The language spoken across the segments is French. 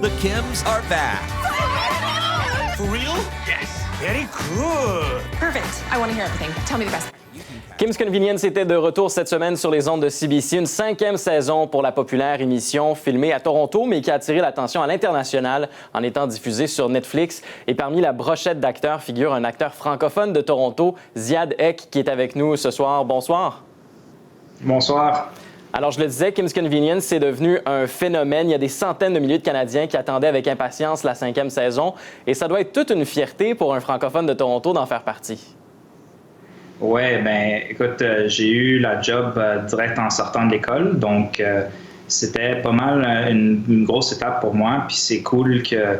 The Kims are back. For real? Yes. Very cool. Perfect. I want to hear everything. Tell me the best. Kim's Convenience était de retour cette semaine sur les ondes de CBC. Une 5e saison pour la populaire émission filmée à Toronto, mais qui a attiré l'attention à l'international en étant diffusée sur Netflix. Et parmi la brochette d'acteurs figure un acteur francophone de Toronto, Ziad Ek, qui est avec nous ce soir. Bonsoir. Bonsoir. Alors, je le disais, Kim's Convenience, c'est devenu un phénomène. Il y a des centaines de milliers de Canadiens qui attendaient avec impatience la 5e saison. Et ça doit être toute une fierté pour un francophone de Toronto d'en faire partie. Ouais, ben écoute, j'ai eu la job direct en sortant de l'école, donc c'était pas mal une grosse étape pour moi. Puis c'est cool que,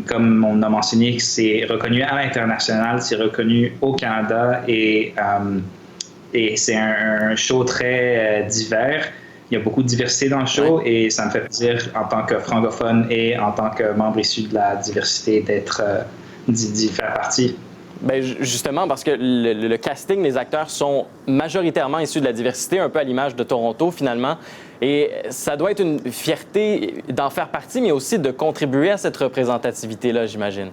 comme on a mentionné, que c'est reconnu à l'international, c'est reconnu au Canada et c'est un show très divers. Il y a beaucoup de diversité dans le show et ça me fait plaisir en tant que francophone et en tant que membre issu de la diversité d'y faire partie. Bien, justement, parce que le casting des acteurs sont majoritairement issus de la diversité, un peu à l'image de Toronto, finalement. Et ça doit être une fierté d'en faire partie, mais aussi de contribuer à cette représentativité-là, j'imagine.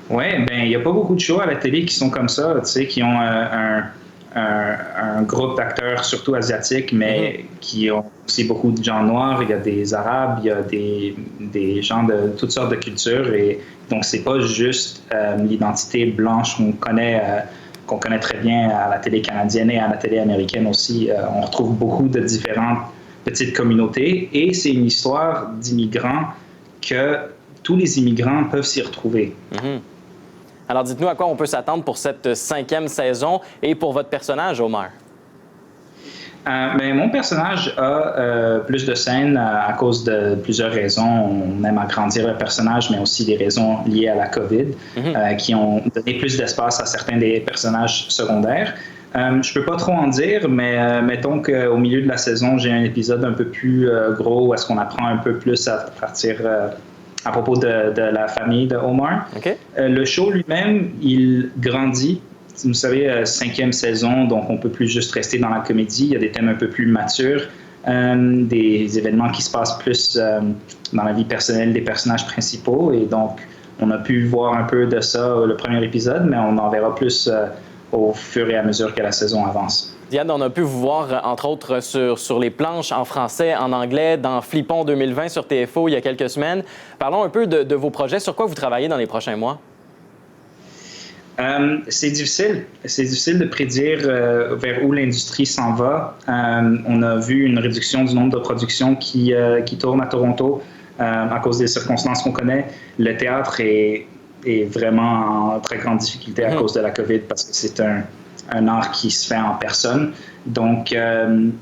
Oui, bien, il n'y a pas beaucoup de shows à la télé qui sont comme ça, tu sais, qui ont un groupe d'acteurs, surtout asiatiques, mais qui ont aussi beaucoup de gens noirs. Il y a des Arabes, il y a des gens de toutes sortes de cultures. Et donc, c'est pas juste l'identité blanche qu'on connaît très bien à la télé canadienne et à la télé américaine aussi. On retrouve beaucoup de différentes petites communautés. Et c'est une histoire d'immigrants que tous les immigrants peuvent s'y retrouver. Alors, dites-nous à quoi on peut s'attendre pour cette 5e saison et pour votre personnage, Omar. Mais mon personnage a plus de scènes à cause de plusieurs raisons. On aime agrandir le personnage, mais aussi des raisons liées à la COVID qui ont donné plus d'espace à certains des personnages secondaires. Je ne peux pas trop en dire, mais mettons qu'au milieu de la saison, j'ai un épisode un peu plus gros où est-ce qu'on apprend un peu plus à partir à propos de la famille de Omar. Okay. Le show lui-même, il grandit. Vous savez, 5e saison, donc on ne peut plus juste rester dans la comédie. Il y a des thèmes un peu plus matures, des événements qui se passent plus dans la vie personnelle des personnages principaux. Et donc, on a pu voir un peu de ça le premier épisode, mais on en verra plus au fur et à mesure que la saison avance. Ziad, on a pu vous voir, entre autres, sur les planches en français, en anglais, dans Flippon 2020 sur TFO il y a quelques semaines. Parlons un peu de vos projets. Sur quoi vous travaillez dans les prochains mois? C'est difficile. C'est difficile de prédire vers où l'industrie s'en va. On a vu une réduction du nombre de productions qui tournent à Toronto à cause des circonstances qu'on connaît. Le théâtre est vraiment en très grande difficulté à cause de la COVID parce que c'est un art qui se fait en personne. Donc,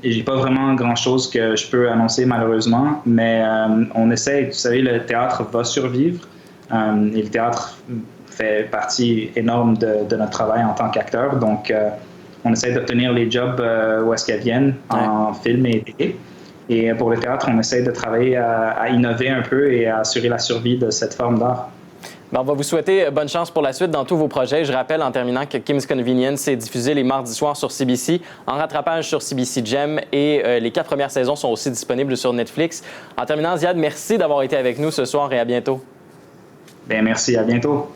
j'ai pas vraiment grand-chose que je peux annoncer malheureusement, mais on essaie. Vous savez, le théâtre va survivre et le théâtre fait partie énorme de notre travail en tant qu'acteur. Donc, on essaie d'obtenir les jobs où est-ce qu'elles viennent en film et télé. Et pour le théâtre, on essaie de travailler à innover un peu et à assurer la survie de cette forme d'art. Bien, on va vous souhaiter bonne chance pour la suite dans tous vos projets. Je rappelle en terminant que Kim's Convenience est diffusé les mardis soirs sur CBC, en rattrapage sur CBC Gem et les 4 premières saisons sont aussi disponibles sur Netflix. En terminant, Ziad, merci d'avoir été avec nous ce soir et à bientôt. Bien, merci, à bientôt.